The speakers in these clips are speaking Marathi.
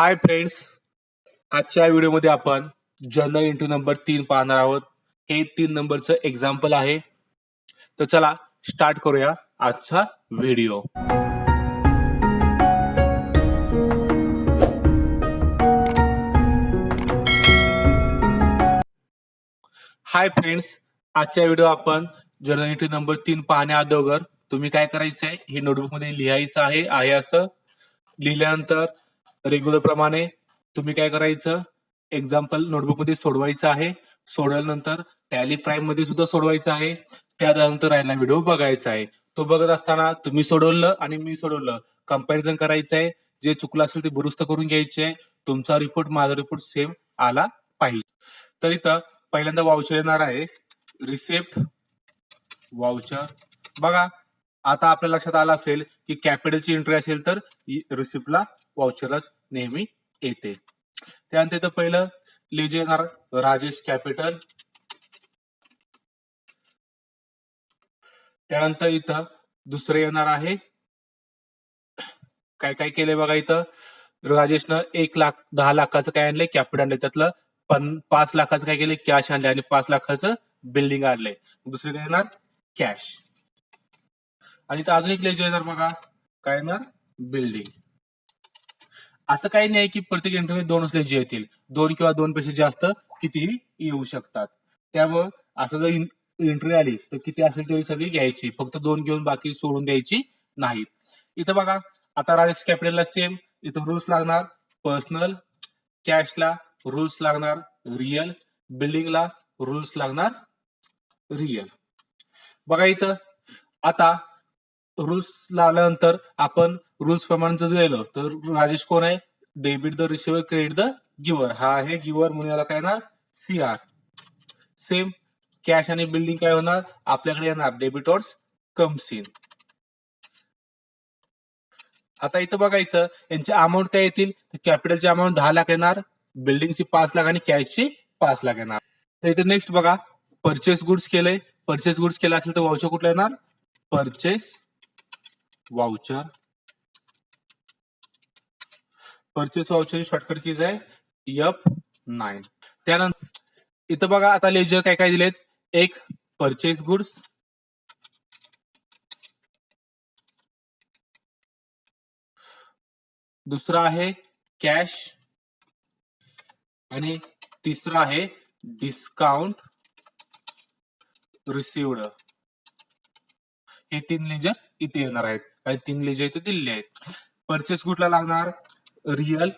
हाय फ्रेंड्स, आजच्या व्हिडिओमध्ये आपण जर्नल एंट्री नंबर 3 पाहणार आहोत. हे 3 नंबरचं एक्झाम्पल आहे. तर चला स्टार्ट करूया आजचा व्हिडिओ. हाय फ्रेंड्स, आजच्या व्हिडिओ आपण जर्नल एंट्री नंबर 3 पाहण्या अगोदर तुम्ही काय करायचं आहे, हे नोटबुक मध्ये लिहायचं आहे असं. लिहिल्यानंतर रेग्युलर प्रमाणे तुम्ही काय करायचं, एक्झाम्पल नोटबुक मध्ये सोडवायचं आहे. सोडवल्यानंतर टॅली प्राईम मध्ये सुद्धा सोडवायचं आहे. त्यानंतर राहिला व्हिडिओ बघायचा आहे. तो बघत असताना तुम्ही सोडवलं आणि मी सोडवलं, कंपॅरिझन करायचं आहे. जे चुकलं असेल ते दुरुस्त करून घ्यायचे आहे. तुमचा रिपोर्ट माझा रिपोर्ट सेम आला पाहिजे. तर इथं पहिल्यांदा वाउचर येणार आहे, रिसिप्ट वाउचर. बघा आता आपल्या लक्षात आलं असेल की कॅपिटलची एंट्री असेल तर रिसिप्टला वाउचरच नेहमी येते. त्यानंतर इथं पहिलं लेजर येणार राजेश कॅपिटल. त्यानंतर इथं दुसरं येणार आहे, काय काय केलंय बघा. इथं राजेशनं 10 लाखाचं काय आणलंय, कॅपिटल आणलंय. त्यातलं 5 लाखाचं काय केलंय, कॅश आणलंय आणि 5 लाखाचं बिल्डिंग आणलंय. दुसरं काय येणार, कॅश. आणि इथं अजून एक लेजर येणार बघा, काय येणार, बिल्डिंग. असं काही नाही की प्रत्येक एंट्रीमध्ये 2च लेजर येतील. 2 किंवा 2 पेक्षा जास्त कितीही येऊ शकतात. त्यामुळे असं जर एंट्री आली तर किती असेल तरी सगळी घ्यायची, फक्त 2 घेऊन बाकी सोडून द्यायची नाहीत. इथं बघा आता राजेश कॅपिटलला सेम इथं रूल्स लागणार. पर्सनल, कॅशला रूल्स लागणार रिअल, बिल्डिंगला रूल्स लागणार रिअल. बघा इथं आता रूल्स लावल्यानंतर आपण रूल्स प्रमाणे जर गेलो तर राजेश कोण आहे, debit the receiver, credit the giver. हा आहे गिव्हर म्हणून याला काय ना सीआर. सेम कॅश आणि बिल्डिंग काय होणार, आपल्याकडे येणार डेबिटर्स कम्स इन. आता इथं बघायचं यांचे अमाऊंट काय येतील, कॅपिटलची अमाऊंट 10 लाख येणार, बिल्डिंगची 5 लाख आणि कॅशची 5 लाख येणार. तर इथे नेक्स्ट बघा, परचेस गुड्स केलंय. परचेस गुड्स केला असेल तर वाउचर कुठला येणार, परचेस वाउचर. परचेस वाउचरची शॉर्टकट कीज आहे F9. त्यानंतर इथं बघा आता लेजर काय काय दिलेत, एक परचेस गुड्स, दुसरा आहे कॅश आणि तिसरा आहे डिस्काउंट रिसिव्ड. हे 3 लेजर इथे येणार आहेत आणि 3 लेजर इथे दिलेले आहेत. परचेस गुडला लागणार रिअल,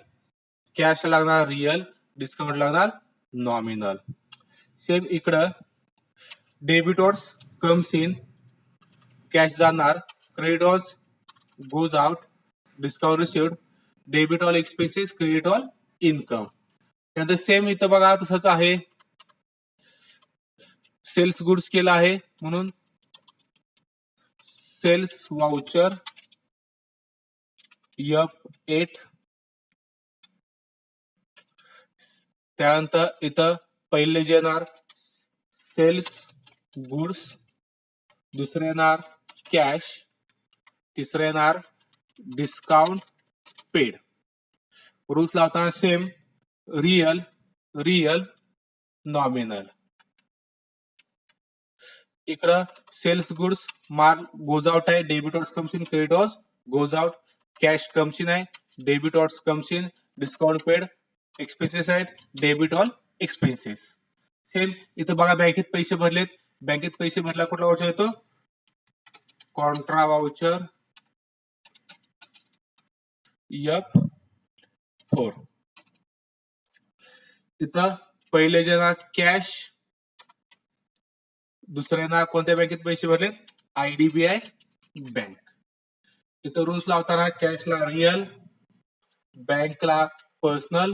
कॅश लागणार रिअल, डिस्काउंट लागणार नॉमिनल. सेम इकडं डेबिटर्स कम्स इन, कॅश जाणार, creditors goes out, discount received, debit all expenses, credit all income. त्यानंतर सेम इथं बघा तसंच आहे, सेल्स गुड्स केलं आहे म्हणून सेल्स वाउचर F8. त्यानंतर इथं पहिले जे येणार सेल्स गुड्स, दुसरे येणार कॅश, तिसरे येणार डिस्काउंट पेड. रूल्स लावताना सेम रिअल रिअल नॉमिनल. इकडं sales goods mark goes out आहे, debtors comes in, creditors goes out, cash comes in आहे, debtors comes in, discount paid, expenses आहेत, डेबिट ऑल एक्सपेन्सेस. सेम इथं बघा बँकेत पैसे भरलेत, बँकेत पैसे भरला कुठला वाउचर येतो, कॉन्ट्रा वाउचर F4. इथं पहिले जे ना कॅश, दुसरे ना कोणत्या बँकेत पैसे भरलेत, IDBI बँक. इथं रूल्स लावताना कॅशला रिअल, बँकला पर्सनल.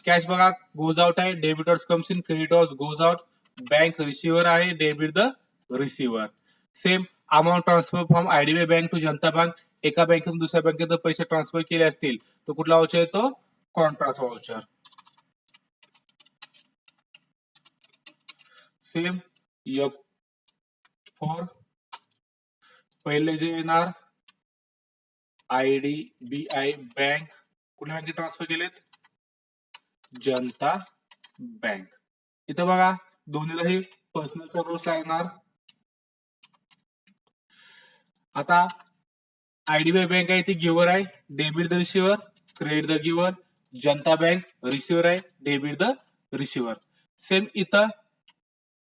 कॅश बघा गोज आउट आहे, debtors comes in, creditors goes out, bank receiver आहे, debit the receiver. Same amount transfer from IDBI Bank to Janata Bank. एका बँकेतून दुसऱ्या बँकेत जर पैसे ट्रान्सफर केले असतील तर कुठला वाउचर येतो, कॉन्ट्राचा वाउचर. Same F4. पहिले जे येणार IDBI बँक, कुठल्या बँकेत ट्रान्सफर केलेत? जनता बँक. इथं बघा दोन्हीलाही पर्सनलचा रूल्स लागणार. आता आयडीबीआय बँक आहे ती गिव्हर आहे, debit the receiver, credit the giver. Janata bank receiver आहे, डेबिट द रिसिव्हर. सेम इथं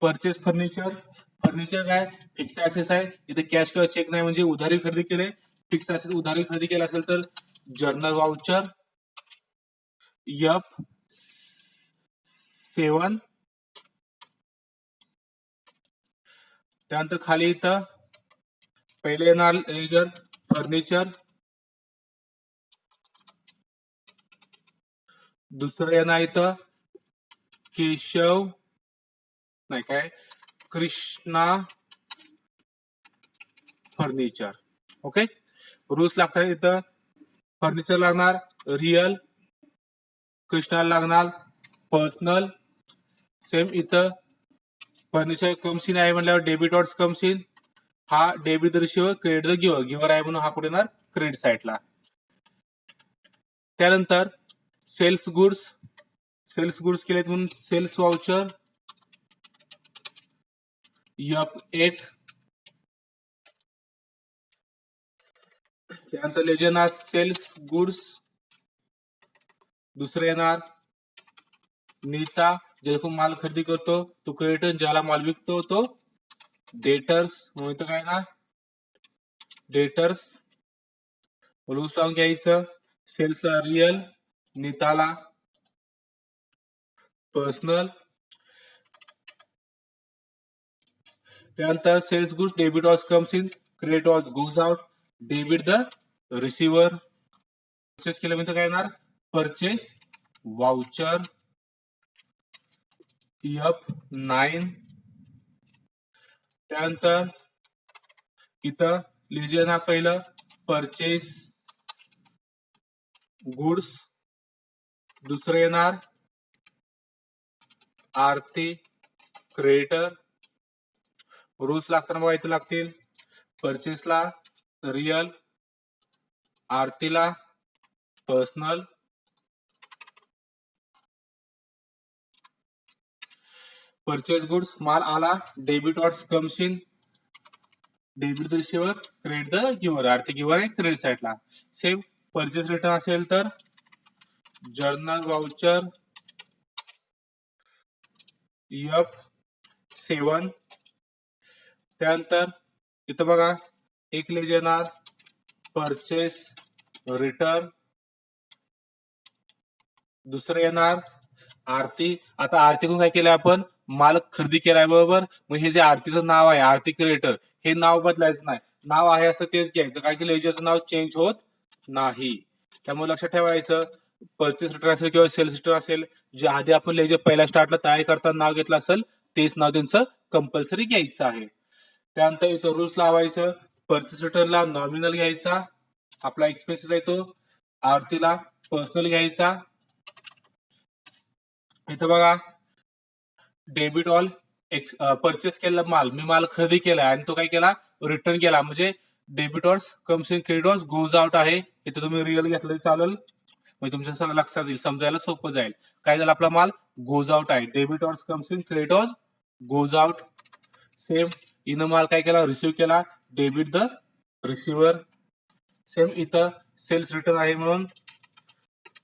परचेस फर्निचर. फर्निचर काय फिक्स ऍसेस आहे, इथे कॅश किंवा चेक नाही म्हणजे उधारी खरेदी केले. फिक्स ऍसेस उधारी खरेदी केला असेल तर जर्नल वाउचर F7. त्यानंतर खाली इथं पहिले येणार लेजर फर्निचर, दुसरं येणार इथं केशव नाही काय कृष्णा फर्निचर. ओके, रूल्स लागतात इथं. फर्निचर लागणार रिअल, कृष्णाला लागणार पर्सनल. सेम इथं फर्निचर कम्स इन आहे म्हणल्यावर डेबिट ऑर्ड्स कम्स इन. हा debit the receiver, credit the giver. Giver आहे म्हणून हा कुठे येणार? क्रेडिट साईडला. त्यानंतर सेल्स गुड्स. सेल्स गुड्स केलेत म्हणून सेल्स वाउचर F8. त्यानंतर येणार सेल्स गुड्स. दुसरं येणार नीता, ज्याच्याकडून माल खरेदी करतो तो क्रेडिटर, ज्याला माल विकतो तो डेटर्स. म्हणून इथं काय ना डेटर्स. रूल्स लावून घ्यायचं. सेल्सला रिअल, नीताला पर्सनल. त्यानंतर sales goods debtors comes in, creditors goes out, debit the receiver. Purchase केल्यानंतर काय येणार? Purchase voucher F9. त्यानंतर इथं लिहिजे येणार पहिलं परचेस गुड्स, दुसरं येणार आरती क्रेडिटर. रूल्स लागताना बघा इथे लागतील. परचेसला रिअल, आरतीला पर्सनल. परचेस गुड्स माल आला, debit odds comes in, debit the receiver, credit the giver. Aarti giver आहे क्रेडिट साईडला. सेम परचेस रिटर्न असेल तर जर्नल वाउचर F7. त्यानंतर इथं बघा एक लेज येणार परचेस रिटर्न, दुसरं येणार आरती. आता आरतीकडून काय केलंय आपण? माल खरेदी केलाय बरोबर. मग हे जे आरतीचं नाव आहे आरती क्रिएटर, हे नाव बदलायचं नाही. नाव आहे असं तेच घ्यायचं, कारण की लेजरचं नाव चेंज होत नाही. त्यामुळे लक्षात ठेवायचं परचेस रिटर्न असेल किंवा सेल्स रिटर्न असेल, जे आधी आपण लेजर पहिल्या स्टार्टला तयार करताना नाव घेतलं असेल तेच नाव त्यांचं कंपल्सरी घ्यायचं आहे. त्यानंतर इथं रूल्स लावायचं. परचेस रिटर्नला नॉमिनल घ्यायचा, आपला एक्सपेन्सेस आहे तो. आरतीला पर्सनल घ्यायचा. इथं बघा डेबिट ऑल परचेस केलेला माल, मी माल खरेदी केला आणि तो काय केला? रिटर्न केला. म्हणजे debtors comes in, creditors goes out आहे. इथं तुम्ही रिअल घेतलं चालेल, म्हणजे तुमच्या सगळं लक्षात येईल, समजायला सोपं जाईल. काय झालं? आपला माल गोज आउट आहे. Debtors comes in, creditors goes out. Same इथं माल काय केला? रिसिव्ह केला, डेबिट द रिसिव्हर. सेम इथं सेल्स रिटर्न आहे म्हणून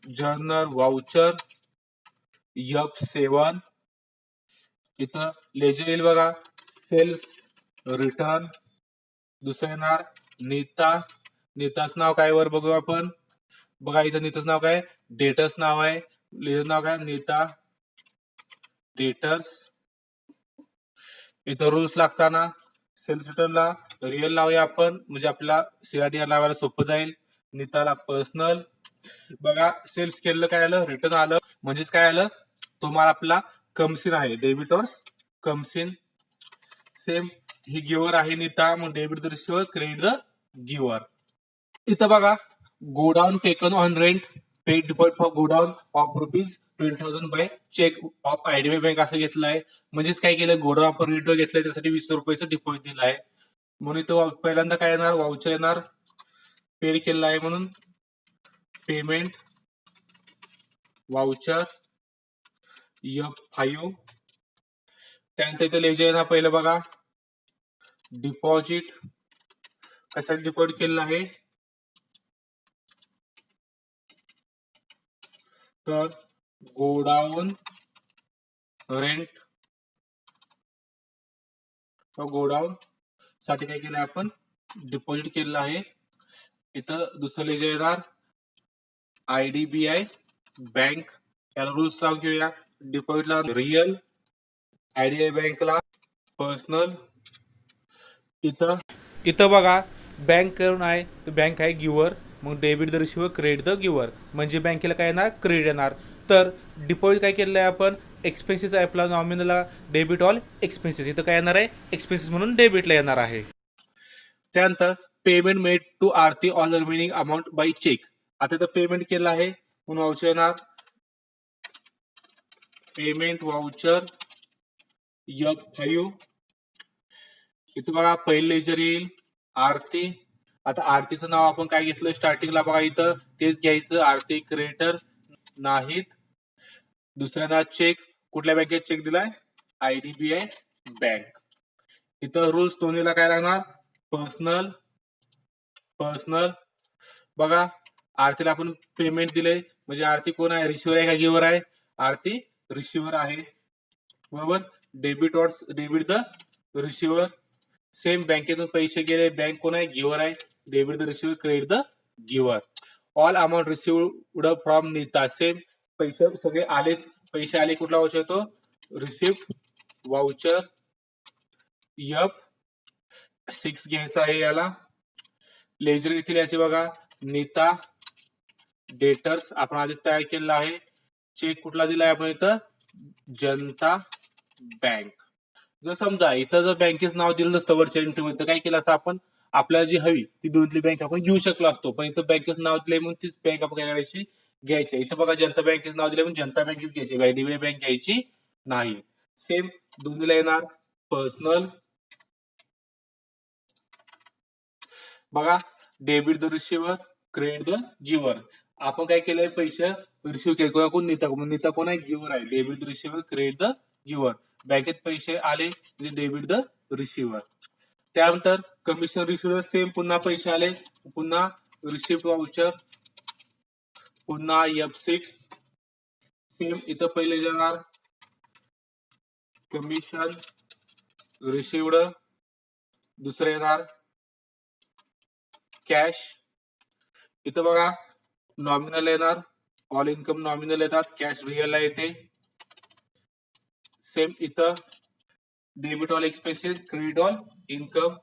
जर्नल वाउचर F7. इथं लेजर येईल बघा सेल्स रिटर्न. दुसरं येणार नीता. नीताचं नाव काय वर बघू आपण. बघा इथं नीताचं नाव काय? डेटर्स नाव आहे. लेजर नाव काय? नीता डेटर्स. इथं रूल्स लागताना सेल्स रिटर्नला रिअल लावूया आपण, म्हणजे आपल्याला CRDR लावायला सोपं जाईल. नीताला पर्सनल. बघा सेल्स केलं काय आलं? रिटर्न आलं. म्हणजेच काय आलं? तुम्हाला आपला कमसिन आहे, डेबिट ऑर्स कमसिन. सेम ही गिव्हर आहे नीता, मग debit the receiver, credit the giver. इथं बघा godown taken on rent, paid deposit for godown of ₹20,000 by cheque of IDBI bank असं घेतलं आहे. म्हणजेच काय केलं? गोडाऊन आपण रेंटवर घेतलंय त्यासाठी ₹20,000 डिपॉझिट दिलं आहे. म्हणून इथं पहिल्यांदा काय येणार? वाउचर येणार, पेड केलेलं आहे म्हणून पेमेंट. Voucher F5. त्यानंतर इथे लेजर येणार पहिलं बघा डिपॉझिट. कशासाठी डिपॉझिट केलेलं आहे तर गोडाऊन रेंट. गोडाऊन साठी काय केलं आपण डिपॉझिट केलेलं आहे. इथं दुसरं लेजर येणार IDBI बँक. याला रूल्स लावून घेऊया. डिपॉझिटला रिअल, IDBI बँकला पर्सनल. इथं इथं बघा बँक करून आहे तर बँक आहे गिव्हर. मग debit the receiver, credit the giver. म्हणजे बँकेला काय येणार क्रेडिट येणार. तर डिपॉझिट काय केलेलं आहे आपण एक्सपेन्सेस आहे आपला नॉमिनलला डेबिट ऑल एक्सपेन्सेस. इथं काय येणार आहे एक्सपेन्सेस म्हणून डेबिटला येणार आहे. त्यानंतर payment made to Aarti all remaining amount by cheque. आता इथं पेमेंट केलं आहे म्हणून वाउचर येणार पेमेंट वाउचर F5. इथं बघा पहिलं लेजर येईल आरती. आता आरतीचं नाव आपण काय घेतलं स्टार्टिंगला बघा इथं तेच घ्यायचं आरती क्रिएटर नाहीत. दुसऱ्यांदा चेक कुठल्या बँकेत चेक दिलाय IDBI बँक. इथं रूल्स दोन्हीला काय लागणार पर्सनल पर्सनल. बघा आरतीला आपण पेमेंट दिले म्हणजे आरती कोण आहे रिसिव्हर आहे का गिव्हर आहे आरती रिसिव्हर आहे बरोबर. Debit the receiver. सेम बँकेतून पैसे गेले बँक कोण आहे गिव्हर आहे debit the receiver credit the giver. All amount received from Neeta. Same पैसे सगळे आले पैसे आले कुठला वाउचर येतो रिसिव्ह वाउचर F6 घ्यायचा आहे याला. लेजर येथील याचे बघा नीता डेटर्स आपण आधीच तयार केलेला आहे. चेक कुठला दिलाय आपण इथं जनता बँक. जर समजा इथं जर बँकेचं नाव दिलं नसतं वरच्या एंट्रीमध्ये तर काय केलं असतं आपण आपल्याला जी हवी ती दोन्ही बँक आपण घेऊ शकलो असतो. पण इथं बँकेचं नाव दिलंय म्हणून तीच बँक आपण काय करायची घ्यायची. इथं बघा जनता बँकेचं नाव दिलंय म्हणून जनता बँकेच घ्यायची IDBI बँक घ्यायची नाही. सेम दोन्हीला येणार पर्सनल. बघा debit the receiver credit the giver. आपण काय केलंय पैसे रिसिव्ह केले कोण नीता कोण आहे गिव्हर आहे debit the receiver credit the giver. बँकेत पैसे आले म्हणजे डेबिट द रिसिव्हर. त्यानंतर कमिशन रिसिव्हर सेम पुन्हा पैसे आले पुन्हा रिसिप्ट वाउचर पुन्हा F6. सेम इथं पहिले जाणार कमिशन रिसिव्ड. दुसरं येणार कॅश. इथं बघा नॉमिनल येणार ऑल इन्कम नॉमिनल येतात कॅश रिअल ला येते. सेम इथं debit all expenses credit all income.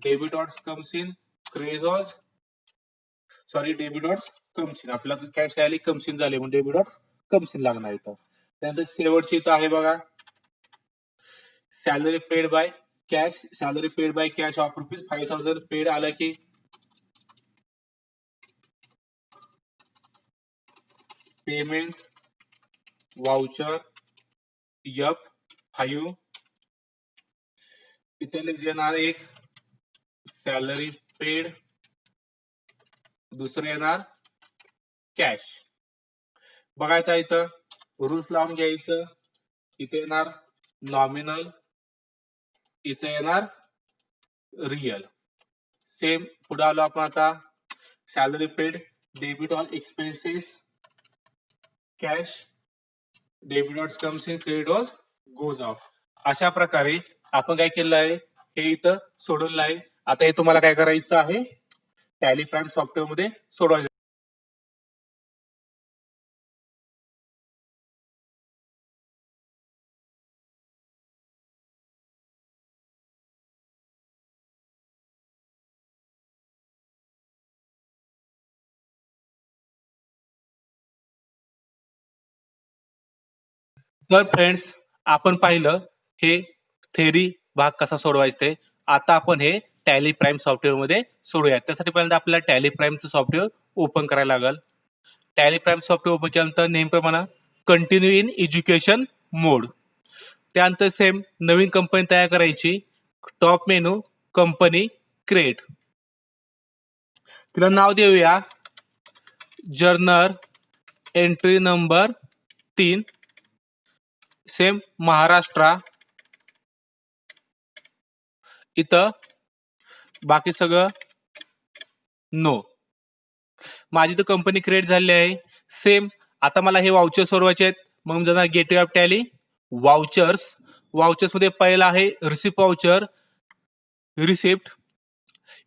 Debit all comes in credit all debit all comes in. आपला कॅश काय आली कम्स इन झाले म्हणून डेबिट ऑल कम्स इन लागणार इथं. त्यानंतर शेवटची इथं आहे बघा salary paid by cash. Salary paid by cash of ₹5,000 paid आलं की पेमेंट वाउचर F5. इथे येणार एक सॅलरी पेड. दुसरं येणार कॅश. बघायचं इथं रूल्स लावून घ्यायचं. इथे येणार नॉमिनल इथे येणार रिअल. सेम पुढे आलो आपण आता salary paid debit all expenses cash debit all comes in credit all goes out. अशा प्रकारे आपण काय केलं आहे हे इथं सोडवलं आहे. आता हे तुम्हाला काय करायचं आहे टॅली प्राइम सॉफ्टवेअर मध्ये सोडवायचं. तर फ्रेंड्स आपण पाहिलं हे थेरी भाग कसा सोडवायचा ते. आता आपण हे टॅली प्राइम सॉफ्टवेअर मध्ये सोडूया. त्यासाठी पहिल्यांदा आपल्याला टॅली प्राइमचं सॉफ्टवेअर ओपन करायला लागेल. टॅली प्राइम सॉफ्टवेअर ओपन केल्यानंतर नेहमीप्रमाणे कंटिन्यू इन एज्युकेशन मोड. त्यानंतर सेम नवीन कंपनी तयार करायची. Top menu company create. तिला नाव देऊया journal entry number 3 same Maharashtra, इथं बाकी सगळं नो. माझी तर कंपनी क्रिएट झालेली आहे. सेम आता मला हे वाउचर सोडवायचे आहेत. मग जाणार gateway of tally vouchers. Vouchers मध्ये पहिला आहे रिसिप्ट वाउचर, रिसिप्ट.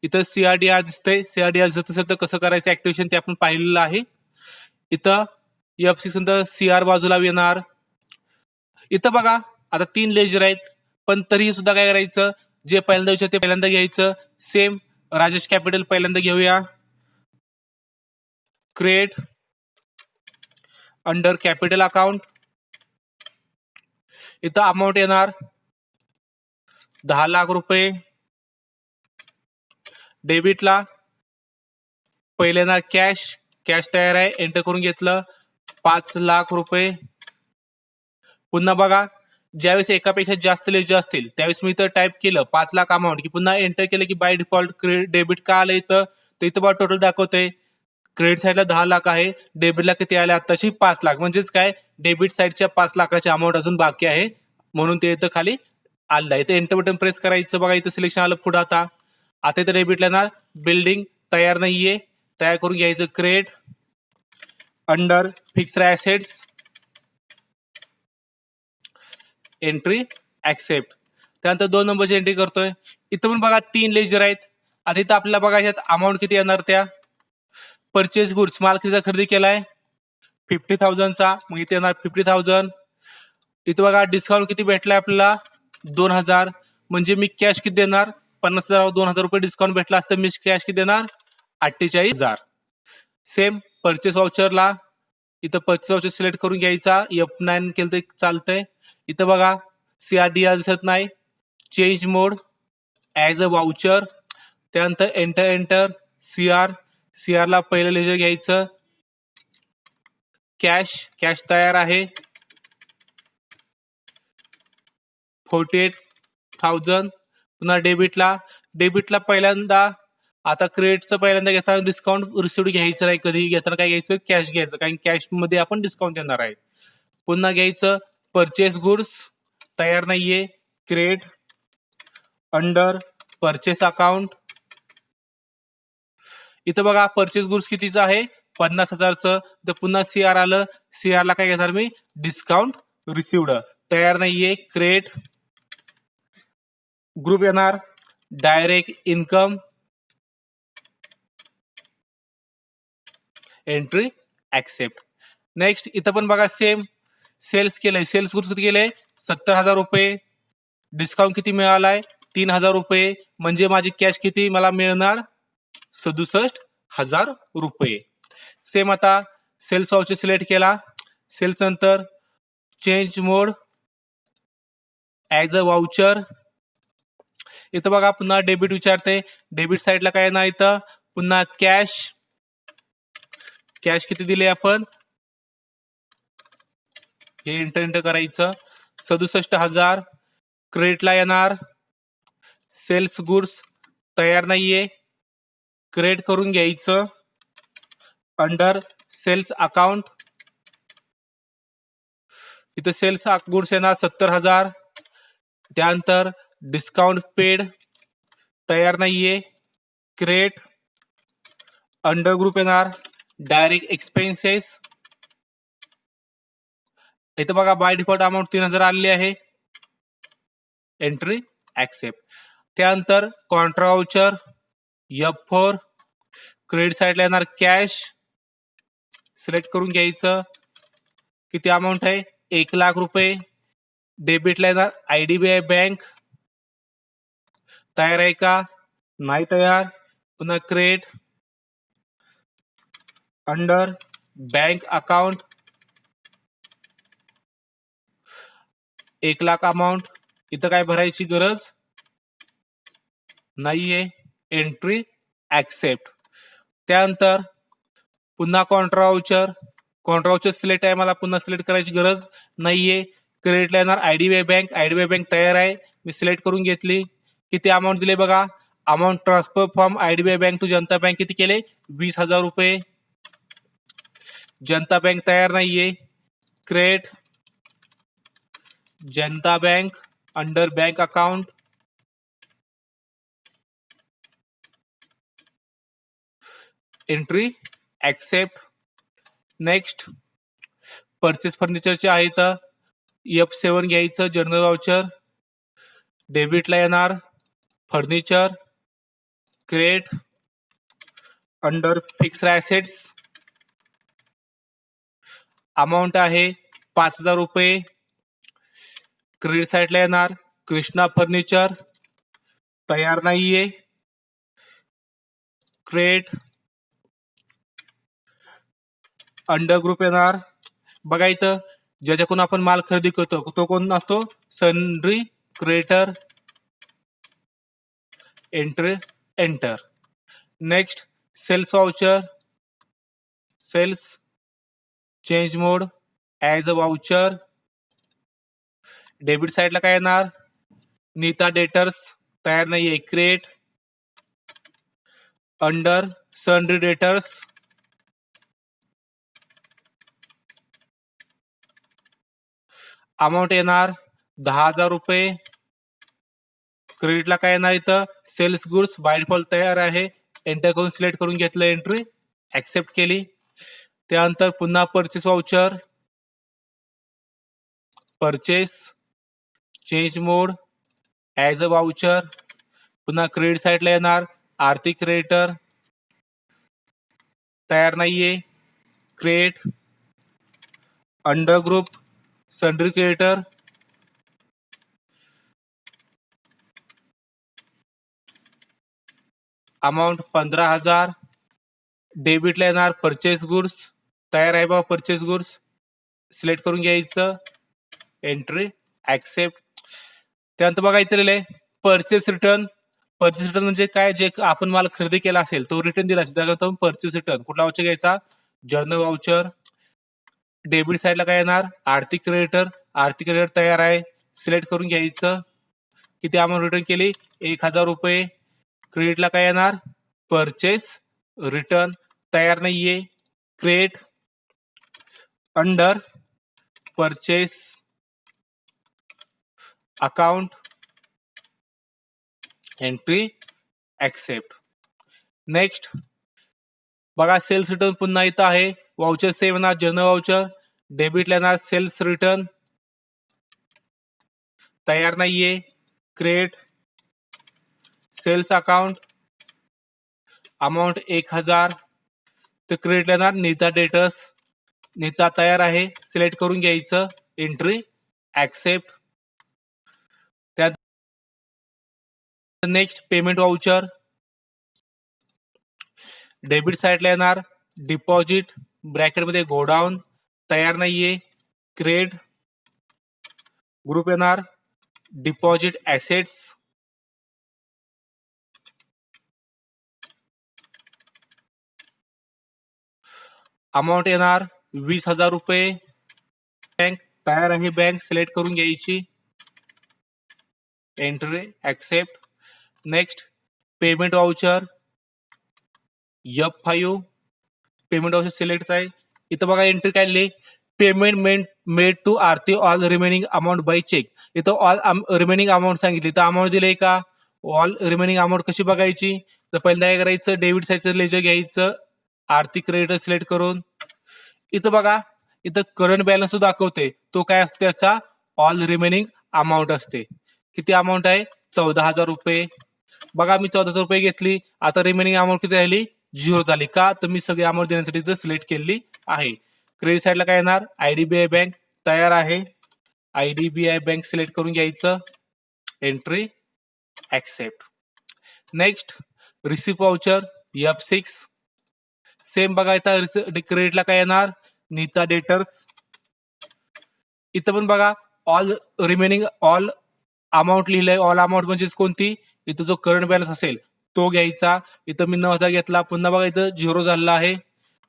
इथं CRDR दिसतंय. CRDR जर असेल तर कसं करायचं ऍक्टिव्हेशन ते आपण पाहिलेलं आहे. इथं FC नंतर CR बाजूला येणार. इथं बघा आता 3 लेजर आहेत, पण तरीही सुद्धा काय करायचं, जे पहिल्यांदा विचार ते पहिल्यांदा घ्यायचं. सेम राजेश कॅपिटल पहिल्यांदा घेऊया. Create under capital account. इथं अमाऊंट येणार 10 लाख रुपये. डेबिटला पहिले येणार कॅश. कॅश तयार आहे, एंटर करून घेतलं 5 लाख रुपये. पुन्हा बघा ज्यावेळेस एकापेक्षा जास्त लेजर असतील त्यावेळेस मी इथं टाईप केलं 5 लाख अमाऊंट की पुन्हा एंटर केलं की बाय डिफॉल्ट क्रेडिट डेबिट का आलं इथं, तर इथं बघा टोटल दाखवतंय. क्रेडिट साईडला 10 लाख आहे, डेबिटला किती आले आताशी 5 लाख. म्हणजेच काय, डेबिट साईडच्या 5 लाखाची अमाऊंट अजून बाकी आहे, म्हणून ते इथं खाली आलं आहे. इथं एंटर बटन प्रेस करायचं. बघा इथं सिलेक्शन आलं पुढं. आता इथं डेबिटला येणार बिल्डिंग तयार नाहीये, तयार करून घ्यायचं. Credit under fixed assets, entry accept. त्यानंतर 2 नंबरची एंट्री करतोय. इथं पण बघा 3 लेजर आहेत. आता इथं आपल्याला बघायच्यात अमाऊंट किती येणार. त्या परचेस गुड्स माल कितीचा खरेदी केलाय 50,000चा, मग इथे येणार 50,000. इथं बघा डिस्काउंट किती भेटलाय आपल्याला 2,000. म्हणजे मी कॅश किती देणार 50,000, 2,000 रुपये डिस्काउंट भेटला असतं, मी कॅश किती देणार 48,000. सेम परचेस वाउचरला इथं परचेस वाउचर सिलेक्ट करून घ्यायचा. F9 केलं तर चालतंय. इथं बघा CRDR दिसत नाही, change mode as a voucher. त्यानंतर एंटर CR ला पहिलं लेजर घ्यायचं. कॅश तयार आहे 48,000. पुन्हा डेबिटला पहिल्यांदा आता क्रेडिटचं पहिल्यांदा घेताना डिस्काउंट रिसिव्ह घ्यायचं नाही, कधी घेताना काय घ्यायचं कॅश घ्यायचं, कारण कॅश मध्ये आपण डिस्काउंट देणार आहे. पुन्हा घ्यायचं परचेस गुड्स तयार नाहीये. Credit under purchase account. इथं बघा परचेस गुड्स कितीचं आहे 50,000चं. तर पुन्हा CR आलं. CR ला काय घेणार मी डिस्काउंट रिसिव्ड तयार नाहीये. क्रेडिट ग्रुप येणार direct income, entry accept. Next इथं पण बघा सेम सेल्स केलंय. सेल्स गुड्स किती केलंय 70,000 रुपये. डिस्काउंट किती मिळालाय 3,000 रुपये. म्हणजे माझी कॅश किती मला मिळणार 67,000 रुपये. सेम आता सेल्स वाउचर सिलेक्ट केला. सेल्स नंतर change mode as a voucher. इथं बघा पुन्हा डेबिट विचारते. डेबिट साईडला काय ना इथं पुन्हा कॅश किती दिले आपण हे एंटर करायचं 67,000. क्रेडिटला येणार सेल्स गुड्स तयार नाहीये, क्रेडिट करून घ्यायचं अंडर सेल्स अकाउंट. इथं सेल्स गुड्स येणार 70,000. त्यानंतर डिस्काउंट पेड तयार नाहीये. क्रेडिट अंडर ग्रुप येणार डायरेक्ट एक्सपेन्सेस. इथं बघा बाय डिफॉल्ट अमाऊंट 3,000 आलेली आहे. Entry accept. त्यानंतर कॉन्ट्रा वाउचर F4. क्रेडिट साईडला येणार कॅश सिलेक्ट करून घ्यायचं. किती अमाऊंट आहे 1 लाख रुपये. डेबिटला येणार IDBI बँक. तयार आहे का नाही तयार. पुन्हा credit under bank account 1 lakh amount. इथं काय भरायची गरज नाहीये. Entry accept. त्यानंतर पुन्हा कॉन्ट्रा वाउचर सिलेक्ट आहे, मला पुन्हा सिलेक्ट करायची गरज नाहीये. क्रेडिटला येणार IDBI बँक तयार आहे, मी सिलेक्ट करून घेतली. किती अमाऊंट दिले बघा. Amount transfer from IDBI Bank to Janata Bank किती केले 20,000 रुपये. जनता बँक तयार नाहीये. Create Janata Bank under bank account, entry accept. Next purchase फर्निचरचे आहेत, F7 घ्यायचं जनरल वाउचर, डेबिटला येणार furniture, create under fixed assets, amount आहे 5,000 रुपये. क्रेडिट साईडला येणार कृष्णा फर्निचर, तयार नाहीये, क्रिएट अंडर ग्रुप येणार. बघा इथं ज्याच्याकडून आपण माल खरेदी करतो तो कोण असतो, sundry creator, enter. Next sales voucher, sales change mode as a voucher. Debit साईडला काय येणार, नीता डेटर्स, तयार नाहीये, create under sundry debtors, amount येणार 10,000 रुपये. क्रेडिटला काय येणार इथं, सेल्स गुड्स बाय डिफॉल्ट तयार आहे, एंटर करून सिलेक्ट करून घेतलं, एंट्री ऍक्सेप्ट केली. त्यानंतर पुन्हा purchase voucher, purchase change mode as a voucher. पुन्हा क्रेडिट साईडला येणार आर्थिक क्रिएटर, तयार नाहीये, create under group sundry creator, amount 15,000. डेबिटला येणार परचेस गुड्स, तयार आहे बा परचेस गुड्स, सिलेक्ट करून घ्यायचं, एंट्री ऍक्सेप्ट. त्यानंतर बघा इथे परचेस रिटर्न. परचेस रिटर्न म्हणजे काय, जे आपण माल खरेदी केला असेल तो रिटर्न दिला असेल त्यानंतर परचेस रिटर्न. कुठला वाउचर घ्यायचा, जर्नल वाउचर. डेबिट साईडला काय येणार आर्थिक क्रेडिटर, आर्थिक क्रेडिटर तयार आहे, सिलेक्ट करून घ्यायचं. किती अमाऊंट रिटर्न केली, 1,000 रुपये. क्रेडिटला काय येणार परचेस रिटर्न, तयार नाहीये, create under purchase account, entry accept. Next बघा सेल्स रिटर्न पुन्हा इथं आहे, वाउचर सेव्ह येणार जनरल वाउचर, डेबिटला येणार सेल्स रिटर्न, तयार नाहीये, क्रिएट सेल्स अकाउंट, अमाऊंट 1,000. तर क्रेडिटला येणार नीता डेटर्स, नीता तयार आहे, सिलेक्ट करून घ्यायचं, एंट्री ऍक्सेप्ट. त्या नेक्स्ट पेमेंट वाउचर, डेबिट साईडला येणार डिपॉझिट ब्रॅकेटमध्ये गोडाऊन, तयार नाहीये, क्रेडिट ग्रुप येणार डिपॉझिट ॲसेट्स, अमाऊंट येणार 20,000 रुपये. बँक तयार आहे, बँक सिलेक्ट करून घ्यायची, entry accept. Next payment voucher F5 payment voucher select आहे. इथं बघा एंट्री काढली, payment made to Aarti all remaining amount by cheque. इथं ऑल रिमेनिंग अमाऊंट सांगितली, तर अमाऊंट दिले का, ऑल रिमेनिंग अमाऊंट कशी बघायची, तर पहिल्यांदा काय करायचं, डेबिट साईडचं लेजर घ्यायचं, आर्थिक क्रेडिटर सिलेक्ट करून. इथं बघा इथं करंट बॅलन्स दाखवते, तो काय असतो त्याचा ऑल रिमेनिंग अमाऊंट असते. किती अमाऊंट आहे 14,000 रुपये. बघा मी 14,000 रुपये घेतली, आता रिमेनिंग अमाऊंट किती राहिली, 0 झाली. का, तर मी सगळी अमाऊंट देण्यासाठी इथं सिलेक्ट केली आहे. क्रेडिट साईडला काय येणार IDBI बँक, तयार आहे, IDBI बँक सिलेक्ट करून घ्यायचं, entry accept. Next receipt voucher F6, same बघा इथं क्रेडिटला काय येणार नीता डेटर्स. इथं पण बघा ऑल रिमेनिंग ऑल अमाऊंट लिहिलंय, ऑल अमाऊंट म्हणजेच कोणती, इथं जो करंट बॅलन्स असेल तो घ्यायचा. इथं मी 9,000 घेतला, पुन्हा बघा इथं 0 झालेला आहे.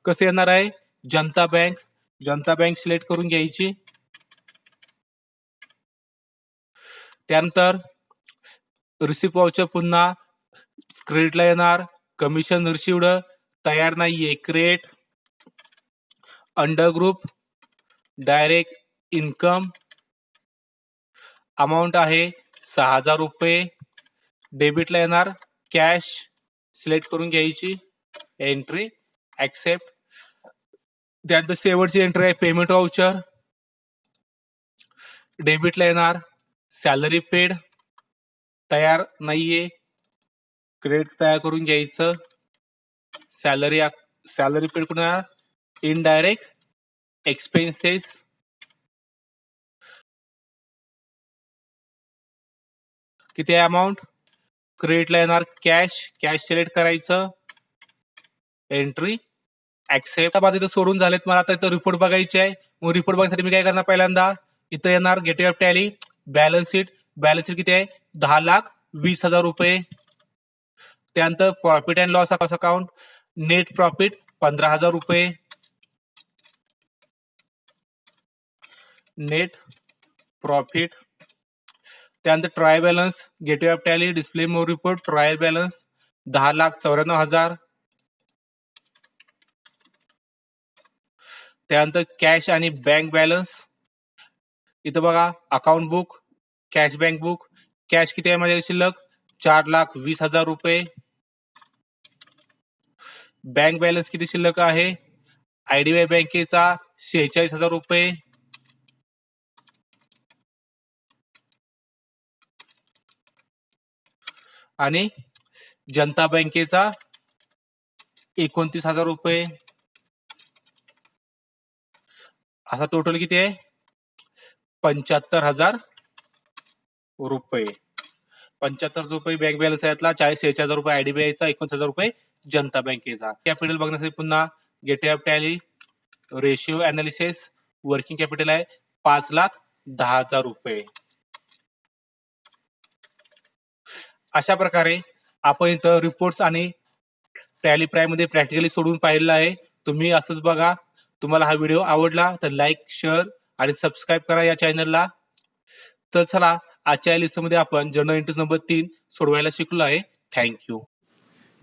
कसं येणार आहे, जनता बँक, जनता बँक सिलेक्ट करून घ्यायची. त्यानंतर रिसिप्ट वाउचर पुन्हा क्रेडिटला येणार, कमिशन रिसिव्ड, तयार नाहीये, create under group direct income amount आहे 6,000 रुपये. डेबिटला येणार कॅश, सिलेक्ट करून घ्यायची, एंट्री ऍक्सेप्ट. त्यानंतर शेवटची एंट्री आहे पेमेंट वाउचर. डेबिटला येणार सॅलरी पेड, तयार नाहीये, क्रेडिट तयार करून घ्यायचं. सॅलरी पेड कुठे येणार, इनडायरेक्ट एक्सपेन्सेस. किती आहे अमाऊंट, क्रेडिटला येणार कॅश, कॅश सिलेक्ट करायचं, एंट्री ऍक्सेप्ट. बाद इथं सोडून झालेत, मला आता इथं रिपोर्ट बघायचे आहे. मग रिपोर्ट बघण्यासाठी मी काय करणार, पहिल्यांदा इथं येणार gateway of Tally, balance sheet. Balance sheet किती आहे, 10,20,000 रुपये. त्यानंतर profit and loss account, net profit 15,000 रुपये. Net profit. त्यानंतर trial balance, gateway of Tally, display more report, trial balance 10,94,000. त्यानंतर कॅश आणि बँक बॅलन्स. इथं बघा account book, cash bank book. Cash किती आहे माझ्या शिल्लक, 4,20,000 रुपये. बँक बॅलन्स किती शिल्लक आहे, आयडीबीआय बँकेचा 46,000 रुपये. आणि जनता बँकेचा 29,000 रुपये. असा टोटल किती आहे, 75,000 रुपये. 75,000 रुपये बँक बॅलन्स यातला, 46,000 रुपये आयडीबीआयचा, 29,000 रुपये जनता बँकेचा. कॅपिटल बघण्यासाठी पुन्हा gateway of tally, ratio analysis, working capital आहे 5,10,000 रुपये. अशा प्रकारे आपण इथं रिपोर्ट्स आणि टॅली प्राईम मध्ये प्रॅक्टिकली सोडून पाहिलेलं आहे. तुम्ही असंच बघा. तुम्हाला हा व्हिडिओ आवडला तर लाईक, शेअर आणि सबस्क्राईब करा या चॅनलला. तर चला, आजच्या लिस्टमध्ये आपण जर्नल एंट्रीज नंबर 3 सोडवायला शिकलो आहे. थँक्यू.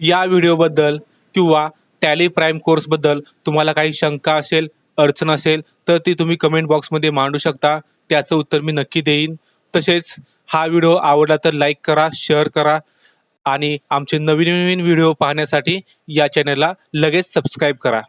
या व्हिडिओबद्दल किंवा टॅली प्राईम कोर्स बद्दल तुम्हाला काही शंका असेल, अडचण असेल तर ती तुम्ही कमेंट बॉक्समध्ये मांडू शकता. त्याचं उत्तर मी नक्की देईन. तसेच हा व्हिडिओ आवडला तर लाईक करा, शेअर करा आणि आमचे नवीन नवीन व्हिडिओ पाहण्यासाठी या चॅनलला लगेच सबस्क्राईब करा.